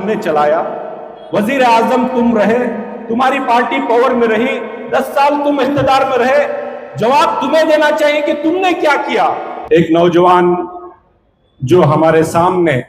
तुमने चलाया, वजीर आजम तुम रहे, तुम्हारी पार्टी पावर में रही, 10 साल तुम इख्तिदार में रहे, जवाब तुम्हें देना चाहिए कि तुमने क्या किया। एक नौजवान जो हमारे सामने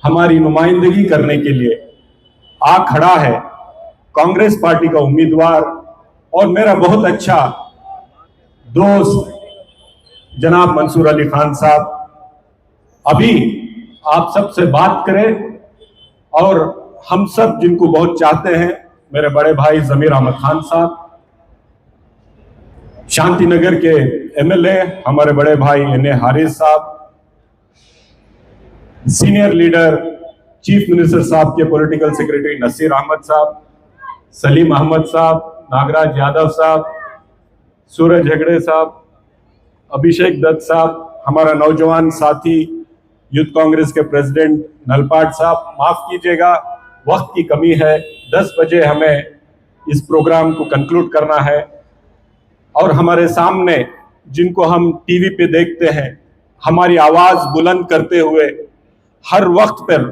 हमारी नुमाइंदगी करने के लिए आ खड़ा है, कांग्रेस पार्टी का उम्मीदवार और मेरा बहुत अच्छा दोस्त जनाब मंसूर अली खान साहब अभी आप सबसे बात करें, और हम सब जिनको बहुत चाहते हैं, मेरे बड़े भाई जमीर अहमद खान साहब, शांति नगर के एमएलए हमारे बड़े भाई एन ए हारिस साहब, सीनियर लीडर चीफ मिनिस्टर साहब के पॉलिटिकल सेक्रेटरी नसीर अहमद साहब, सलीम अहमद साहब, नागराज यादव साहब, सूरज हेगड़े साहब, अभिषेक दत्त साहब, हमारा नौजवान साथी यूथ कांग्रेस के प्रेसिडेंट नलपाट साहब, माफ कीजिएगा वक्त की कमी है, 10 बजे हमें इस प्रोग्राम को कंक्लूड करना है। और हमारे सामने जिनको हम टीवी पे देखते हैं, हमारी आवाज बुलंद करते हुए हर वक्त पर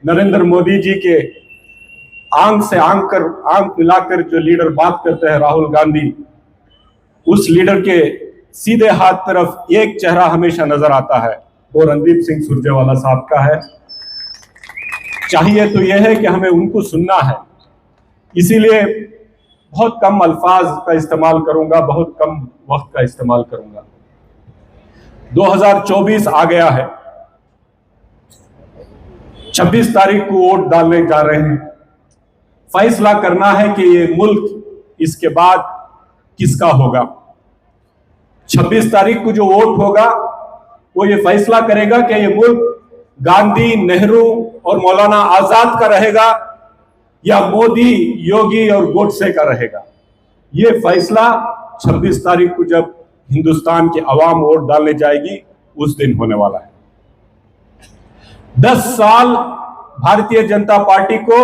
नरेंद्र मोदी जी के आंख से आंख मिलाकर जो लीडर बात करते हैं, राहुल गांधी, उस लीडर के सीधे हाथ तरफ एक चेहरा हमेशा नजर आता है, वो रणदीप सिंह सुरजेवाला साहब का है। चाहिए तो यह है कि हमें उनको सुनना है, इसीलिए बहुत कम अल्फाज का इस्तेमाल करूंगा, बहुत कम वक्त का इस्तेमाल करूंगा। 2024 आ गया है, 26 तारीख को वोट डालने जा रहे हैं। फैसला करना है कि ये मुल्क इसके बाद किसका होगा। 26 तारीख को जो वोट होगा वो ये फैसला करेगा कि ये मुल्क गांधी, नेहरू और मौलाना आजाद का रहेगा या मोदी, योगी और गोडसे का रहेगा। ये फैसला 26 तारीख को जब हिंदुस्तान की आवाम वोट डालने जाएगी उस दिन होने वाला है। 10 साल भारतीय जनता पार्टी को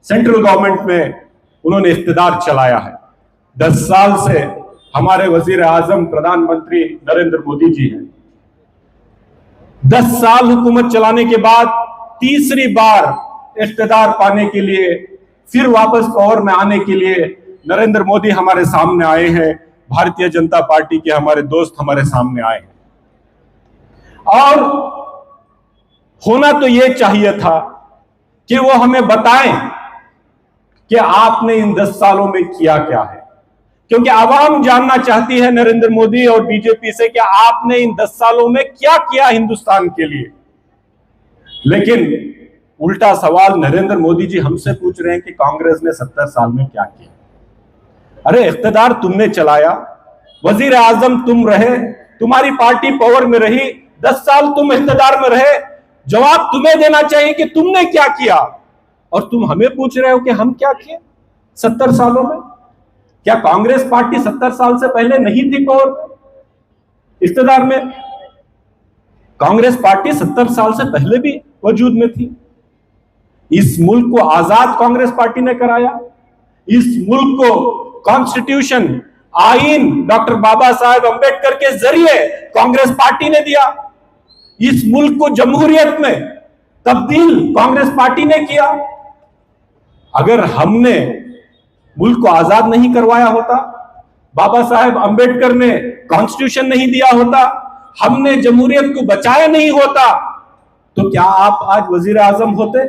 सेंट्रल गवर्नमेंट में उन्होंने इख्तिदार चलाया है। 10 साल से हमारे वजीर आजम प्रधानमंत्री नरेंद्र मोदी जी हैं। 10 साल हुकूमत चलाने के बाद तीसरी बार इख्तिदार पाने के लिए, फिर वापस पावर में आने के लिए नरेंद्र मोदी हमारे सामने आए हैं, भारतीय जनता पार्टी के हमारे दोस्त हमारे सामने आए हैं। और होना तो यह चाहिए था कि वो हमें बताएं कि आपने इन 10 सालों में किया क्या है, क्योंकि आवाम जानना चाहती है नरेंद्र मोदी और बीजेपी से कि आपने इन 10 सालों में क्या किया हिंदुस्तान के लिए। लेकिन उल्टा सवाल नरेंद्र मोदी जी हमसे पूछ रहे हैं कि कांग्रेस ने 70 साल में क्या किया। अरे इख्तिदार तुमने चलाया, वजीर आजम तुम रहे, तुम्हारी पार्टी पावर में रही, 10 साल तुम इख्तिदार में रहे, जवाब तुम्हें देना चाहिए कि तुमने क्या किया। और तुम हमें पूछ रहे हो कि हम क्या किए 70 सालों में। क्या कांग्रेस पार्टी 70 साल से पहले नहीं थी पावर में, इख्तिदार में? कांग्रेस पार्टी 70 साल से पहले भी वजूद में थी। इस मुल्क को आजाद कांग्रेस पार्टी ने कराया। इस मुल्क को कॉन्स्टिट्यूशन, आईन डॉक्टर बाबा साहेब अंबेडकर के जरिए कांग्रेस पार्टी ने दिया। इस मुल्क को जमहूरियत में तब्दील कांग्रेस पार्टी ने किया। अगर हमने मुल्क को आजाद नहीं करवाया होता, बाबा साहेब अंबेडकर ने कॉन्स्टिट्यूशन नहीं दिया होता, हमने जमहूरियत को बचाया नहीं होता, तो क्या आप आज वजीर आजम होते?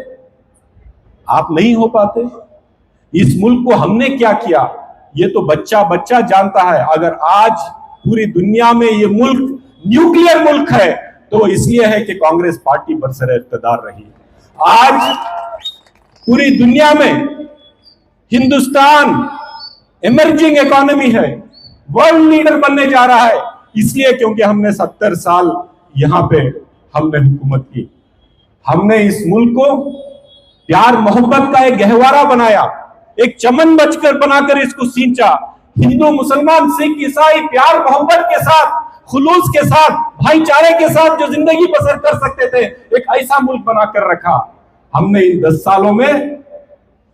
आप नहीं हो पाते। इस मुल्क को हमने क्या किया ये तो बच्चा बच्चा जानता है। अगर आज पूरी दुनिया में ये मुल्क न्यूक्लियर मुल्क है तो इसलिए है कि कांग्रेस पार्टी बरसरे इख्तिदार रही। आज पूरी दुनिया में हिंदुस्तान इमर्जिंग इकोनॉमी है, वर्ल्ड लीडर बनने जा रहा है, इसलिए क्योंकि हमने 70 साल यहां पे हमने हुकूमत की। हमने इस मुल्क को प्यार मोहब्बत का एक गहवारा बनाया, एक चमन बचकर बनाकर इसको सींचा। हिंदू, मुसलमान, सिख, ईसाई प्यार मोहब्बत के साथ, खुलूस के साथ, भाईचारे के साथ जो जिंदगी बसर कर सकते थे, एक ऐसा मुल्क बनाकर रखा। हमने इन 10 सालों में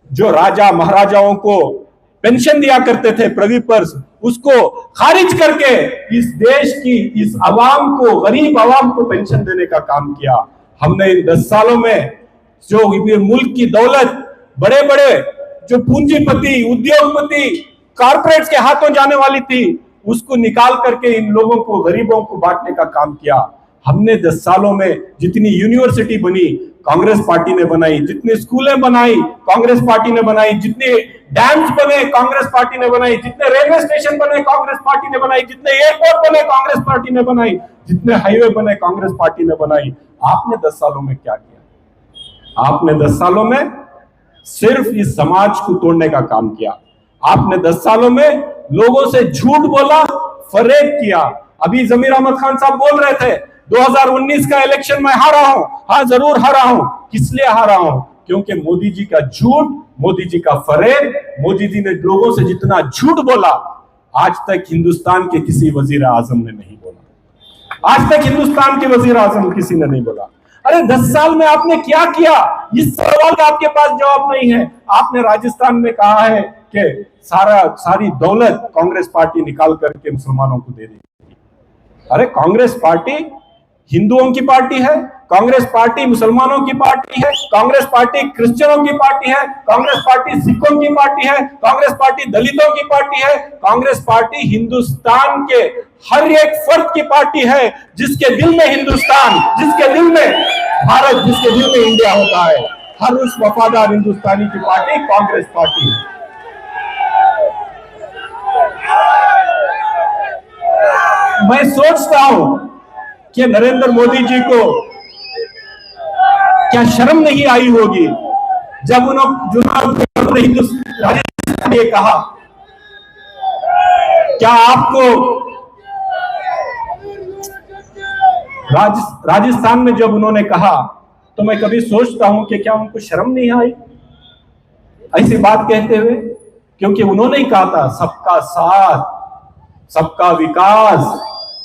जो राजा महाराजाओं को पेंशन दिया करते थे प्रोविपर्स, उसको खारिज करके इस देश की इस आवाम को, गरीब आवाम को पेंशन देने का काम किया। हमने इन 10 सालों में जो ये मुल्क की दौलत बड़े बड़े जो पूंजीपति, उद्योगपति, कॉर्पोरेट्स के हाथों जाने वाली थी, उसको निकाल करके इन लोगों को, गरीबों को बांटने का काम किया। हमने 10 सालों में जितनी यूनिवर्सिटी बनी कांग्रेस पार्टी ने बनाई, जितनी स्कूलें बनाई कांग्रेस पार्टी ने बनाई, जितने डैम्स बने कांग्रेस पार्टी ने बनाई, जितने रेलवे स्टेशन बने कांग्रेस पार्टी ने बनाई, जितने एयरपोर्ट बने कांग्रेस पार्टी ने बनाई, जितने हाईवे बने कांग्रेस पार्टी ने बनाई। आपने 10 सालों में क्या किया? आपने 10 सालों में सिर्फ इस समाज को तोड़ने का काम किया। आपने 10 सालों में लोगों से झूठ बोला, फरेब किया। अभी जमीर अहमद खान साहब बोल रहे थे 2019 का इलेक्शन में हारा हूं। हाँ, जरूर हारा हूं। किस लिए हारा हूं? क्योंकि मोदी जी का झूठ, मोदी जी का फरेब, मोदी जी ने लोगों से जितना झूठ बोला आज तक हिंदुस्तान के किसी वजीर आजम ने नहीं बोला। आज तक हिंदुस्तान के वजीर आजम किसी ने नहीं बोला। अरे 10 साल में आपने क्या किया? इस सवाल का आपके पास जवाब नहीं है। आपने राजस्थान में कहा है कि सारी दौलत कांग्रेस पार्टी निकाल करके मुसलमानों को दे दी। अरे कांग्रेस पार्टी हिंदुओं की पार्टी है, कांग्रेस पार्टी मुसलमानों की पार्टी है, कांग्रेस पार्टी क्रिश्चियनों की पार्टी है, कांग्रेस पार्टी सिखों की पार्टी है, कांग्रेस पार्टी दलितों की पार्टी है, कांग्रेस पार्टी हिंदुस्तान के हर एक फर्द की पार्टी है। जिसके दिल में हिंदुस्तान, जिसके दिल में भारत, जिसके दिल में इंडिया होता है, हर उस वफादार हिंदुस्तानी की पार्टी कांग्रेस पार्टी है। मैं सोचता हूं कि नरेंद्र मोदी जी को क्या शर्म नहीं आई होगी जब उन्होंने राजस्थान में कहा। क्या आपको राजस्थान में जब उन्होंने कहा तो मैं कभी सोचता हूं कि क्या उनको शर्म नहीं आई ऐसी बात कहते हुए? क्योंकि उन्होंने ही कहा था सबका साथ, सबका विकास,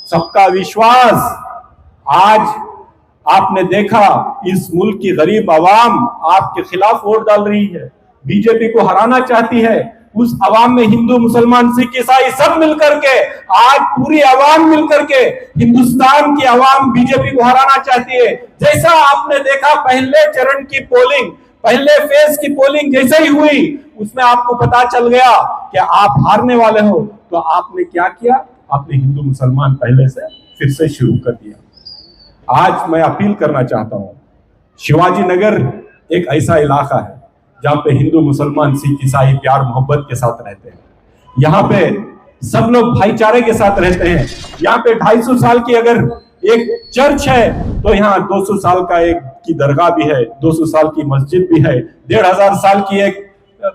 सबका विश्वास। आज आपने देखा इस मुल्क की गरीब आवाम आपके खिलाफ वोट डाल रही है, बीजेपी को हराना चाहती है। उस आवाम में हिंदू, मुसलमान, सिख, ईसाई सब मिलकर के, आज पूरी आवाम मिलकर के हिंदुस्तान की आवाम बीजेपी को हराना चाहती है। जैसा आपने देखा पहले चरण की पोलिंग, पहले फेज की पोलिंग जैसे ही हुई, उसमें आपको पता चल गया कि आप हारने वाले हो। तो आपने क्या किया? आपने हिंदू मुसलमान पहले से फिर से शुरू कर दिया। आज मैं अपील करना चाहता हूं, शिवाजी नगर एक ऐसा इलाका है जहां पे हिंदू, मुसलमान, सिख, ईसाई प्यार मोहब्बत के साथ रहते हैं। यहाँ पे सब लोग भाईचारे के साथ रहते हैं। यहाँ पे 250 साल की अगर एक चर्च है तो यहाँ 200 साल का एक की दरगाह भी है, 200 साल की मस्जिद भी है, 1500 साल की एक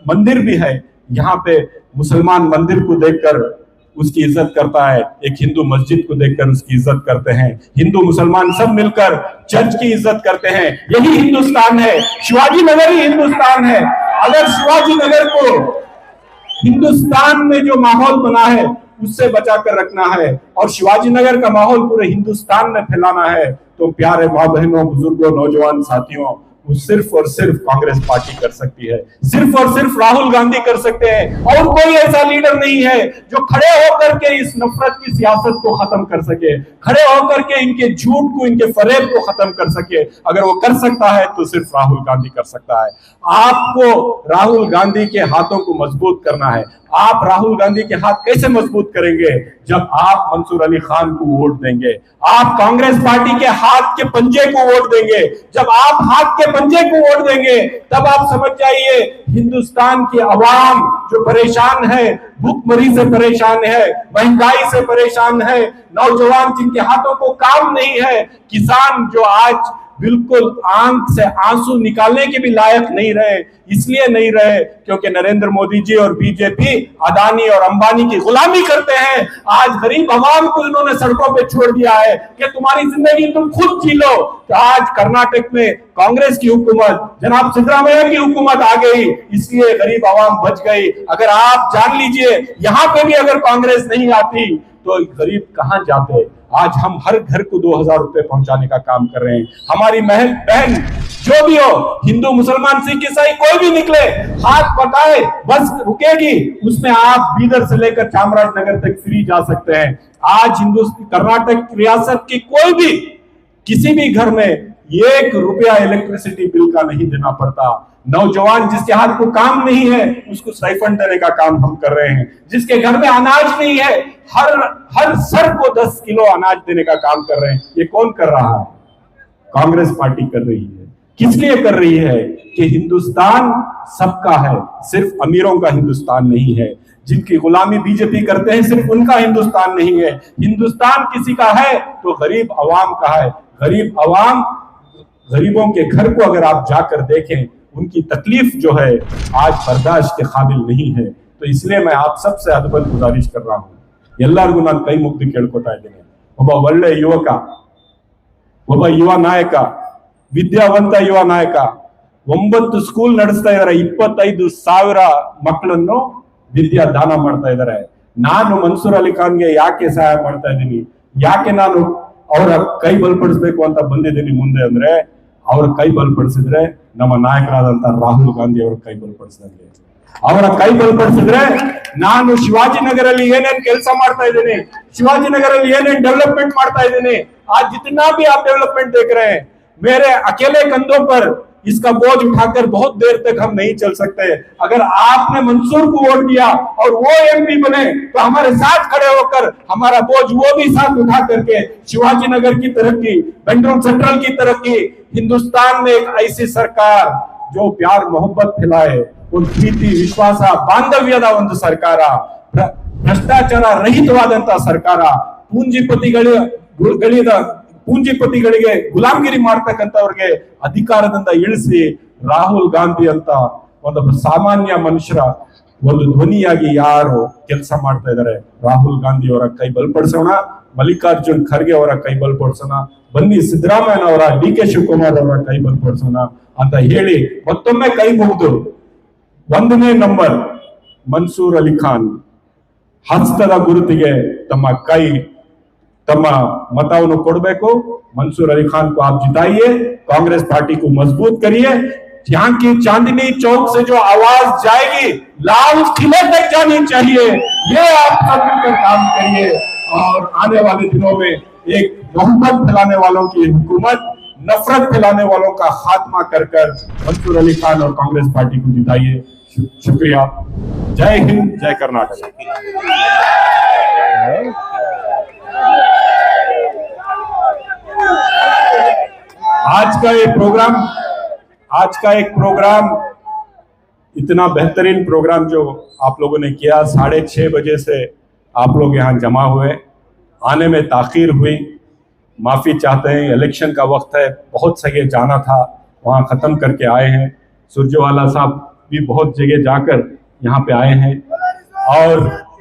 मंदिर भी है। यहाँ पे मुसलमान मंदिर को देखकर उसकी इज्जत करता है, एक हिंदू मस्जिद को देखकर उसकी इज्जत करते हैं। हिंदू मुसलमान सब मिलकर चर्च की इज्जत करते हैं। यही हिंदुस्तान है, शिवाजी नगर ही हिंदुस्तान है। अगर शिवाजी नगर को हिंदुस्तान में जो माहौल बना है उससे बचा कर रखना है और शिवाजी नगर का माहौल पूरे हिंदुस्तान में फैलाना है, तो प्यारे माँ बहनों, बुजुर्गों, नौजवान साथियों, वो सिर्फ और सिर्फ कांग्रेस पार्टी कर सकती है, सिर्फ और सिर्फ राहुल गांधी कर सकते हैं। और कोई ऐसा लीडर नहीं है जो खड़े होकर के इस नफरत की सियासत को खत्म कर सके, खड़े होकर के इनके झूठ को, इनके फरेब को खत्म कर सके। अगर वो कर सकता है तो सिर्फ राहुल गांधी कर सकता है। आपको राहुल गांधी के हाथों को मजबूत करना है। आप राहुल गांधी के हाथ कैसे मजबूत करेंगे? जब आप मंसूर अली खान को वोट देंगे, आप कांग्रेस पार्टी के हाथ के पंजे को वोट देंगे। जब आप हाथ के पंजे को वोट देंगे तब आप समझ जाइए हिंदुस्तान की आवाम जो परेशान है, भूखमरी से परेशान है, महंगाई से परेशान है, नौजवान जिनके हाथों को काम नहीं है, किसान जो आज बिल्कुल आंख से आंसू निकालने के भी लायक नहीं रहे। इसलिए नहीं रहे क्योंकि नरेंद्र मोदी जी और बीजेपी अदानी और अंबानी की गुलामी करते हैं। आज गरीब आवाम को इन्होंने सड़कों पे छोड़ दिया है कि तुम्हारी जिंदगी तुम खुद जी लो। तो आज कर्नाटक में कांग्रेस की हुकूमत, जनाब सिद्धरामैया की हुकूमत आ गई, इसलिए गरीब आवाम बच गई। अगर आप जान लीजिए यहाँ पे भी अगर कांग्रेस नहीं आती तो गरीब कहां जाते? आज हम हर घर को 2000 रुपए पहुंचाने का काम कर रहे हैं। हमारी बहन जो भी हो, हिंदू, मुसलमान, सिख, ईसाई कोई भी निकले, हाथ पटाए बस रुकेगी। उसमें आप बीदर से लेकर चामराजनगर तक फ्री जा सकते हैं। आज कर्नाटक रियासत की कोई भी किसी भी घर में 1 रुपया इलेक्ट्रिसिटी बिल का नहीं देना पड़ता। नौजवान जिसके हाथ को काम नहीं है उसको स्टाइपेंड देने का काम हम कर रहे हैं। जिसके घर में अनाज नहीं है हर सर को 10 किलो अनाज देने का काम कर रहे हैं। ये कौन कर रहा है? कांग्रेस पार्टी कर रही है। किस लिए कर रही है? कि हिंदुस्तान सबका है, सिर्फ अमीरों का हिंदुस्तान नहीं है। जिनकी गुलामी बीजेपी करते हैं सिर्फ उनका हिंदुस्तान नहीं है। हिंदुस्तान किसी का है तो गरीब अवाम का है। गरीब अवाम, गरीबों के घर को अगर आप जाकर देखें, उनकी तकलीफ जो है आज बर्दाश्त के काबिल नहीं है। तो इसलिए मैं आप सबसे अदबन गुजारिश कर रहा हूं, ಎಲ್ಲರಿಗೂ ನಾನು ಕೈ ಮುಗ್ದು ಕೇಳ್ಕೊತಾ ಇದ್ದೀನಿ, ಒಬ್ಬ ಒಳ್ಳೆ ಯುವಕ, ಒಬ್ಬ ಯುವ ನಾಯಕ, ವಿದ್ಯಾವಂತ ಯುವ ನಾಯಕ 9 ಸ್ಕೂಲ್ ನಡೆಸ್ತಾ ಇದ್ದಾರೆ, 25,000 ಮಕ್ಕಳನ್ನು ವಿದ್ಯಾ ದಾನ ಮಾಡ್ತಾ ಇದ್ದಾರೆ. ನಾನು ಮನ್ಸೂರ್ ಅಲಿ ಖಾನ್ಗೆ ಯಾಕೆ ಸಹಾಯ ಮಾಡ್ತಾ ಇದ್ದೀನಿ, ಯಾಕೆ ನಾನು ಅವರ ಕೈ ಬಲಪಡಿಸಬೇಕು ಅಂತ ಬಂದಿದ್ದೀನಿ ಮುಂದೆ ಅಂದ್ರೆ, ಅವರ ಕೈ ಬಲಪಡಿಸಿದ್ರೆ ನಮ್ಮ ನಾಯಕರಾದಂತ ರಾಹುಲ್ ಗಾಂಧಿ ಅವರ ಕೈ ಬಲಪಡಿಸಿದಂಗೆ. ಅವರ ಕೈ ಬಲಪಡಿಸಿದ್ರೆ ನಾನು ಶಿವಾಜಿನಗರಲ್ಲಿ ಏನೇನ್ ಕೆಲಸ ಮಾಡ್ತಾ ಇದ್ದೀನಿ, ಶಿವಾಜಿನಗರಲ್ಲಿ ಏನೇನ್ डेवलपमेंट ಮಾಡ್ತಾ ಇದ್ದೀನಿ, आज जितना भी आप डेवलपमेंट देख रहे हैं मेरे अकेले कंधों पर इसका बोझ उठाकर बहुत देर तक हम नहीं चल सकते। अगर आपने मंसूर को वोट दिया और वो एमपी बने तो हमारे साथ खड़े होकर हमारा बोझ वो भी साथ उठा करके शिवाजीनगर की तरक्की, बेंगलुरु सेंट्रल की तरक्की, हिंदुस्तान में एक ऐसी सरकार जो प्यार मोहब्बत फैलाए, ಒಂದು ಪ್ರೀತಿ ವಿಶ್ವಾಸ ಬಾಂಧವ್ಯದ ಒಂದು ಸರ್ಕಾರ, ಭ್ರಷ್ಟಾಚಾರ ರಹಿತವಾದಂತಹ ಸರ್ಕಾರ, ಪೂಂಜಿಪತಿಗಳಿಗೆ ಗುಲಾಮಗಿರಿ ಮಾಡ್ತಕ್ಕಂಥವ್ರಿಗೆ ಅಧಿಕಾರದಿಂದ ಇಳಿಸಿ ರಾಹುಲ್ ಗಾಂಧಿ ಅಂತ ಒಂದು ಸಾಮಾನ್ಯ ಮನುಷ್ಯರ ಒಂದು ಧ್ವನಿಯಾಗಿ ಯಾರು ಕೆಲಸ ಮಾಡ್ತಾ ಇದ್ದಾರೆ, ರಾಹುಲ್ ಗಾಂಧಿ ಅವರ ಕೈ ಬಲಪಡಿಸೋಣ, ಮಲ್ಲಿಕಾರ್ಜುನ್ ಖರ್ಗೆ ಅವರ ಕೈ ಬಲಪಡಿಸೋಣ, ಬನ್ನಿ ಸಿದ್ದರಾಮಯ್ಯನವರ, ಡಿ ಕೆ ಶಿವಕುಮಾರ್ ಅವರ ಕೈ ಬಲಪಡಿಸೋಣ ಅಂತ ಹೇಳಿ ಮತ್ತೊಮ್ಮೆ ಕೈ ಮುಗಿದು 1ನೇ ನಂಬರ್ मंसूर अली खान ಹಸ್ತದ ಗುರುತಿಗೆ ತಮ್ಮ मतವನ್ನು ಕೊಡಬೇಕು। मंसूर अली खान को आप जिताइए, कांग्रेस पार्टी को मजबूत करिए। यहाँ की चांदनी चौक से जो आवाज जाएगी लाल किले तक जानी चाहिए। ये आप सब मिलकर काम करिए और आने वाले दिनों में एक मोहब्बत फैलाने वालों की हुकूमत, नफरत फैलाने वालों का खात्मा कर मंसूर अली खान और कांग्रेस पार्टी को जिताइए। शुक्रिया। जय हिंद, जय कर्नाटक। आज का एक प्रोग्राम इतना बेहतरीन प्रोग्राम जो आप लोगों ने किया, 6:30 बजे से आप लोग यहाँ जमा हुए, आने में ताखीर हुई, माफी चाहते हैं। इलेक्शन का वक्त है, बहुत जगह जाना था, वहाँ खत्म करके आए हैं। सुरजेवाला साहब भी बहुत जगह जाकर यहाँ पे आए हैं। और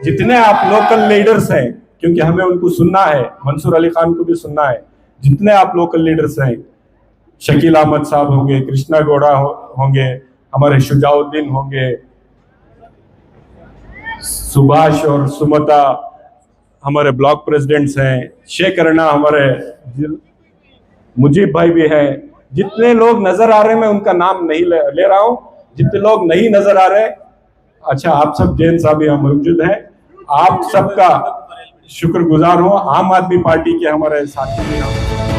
जितने आप लोकल लीडर्स हैं, क्योंकि हमें उनको सुनना है, मंसूर अली खान को भी सुनना है, जितने आप लोकल लीडर्स हैं, शकील अहमद साहब होंगे, कृष्णा गौड़ा होंगे, हमारे शुजाउद्दीन होंगे, सुभाष और सुमता हमारे ब्लॉक प्रेसिडेंट्स हैं, शेख अरना हमारे मुजीब भाई भी हैं। जितने लोग नजर आ रहे हैं मैं उनका नाम नहीं ले रहा हूं, जितने लोग नहीं नजर आ रहे, अच्छा आप सब जैन साहब यहाँ मौजूद हैं, आप सबका शुक्रगुजार हूं। आम आदमी पार्टी के हमारे साथी हैं।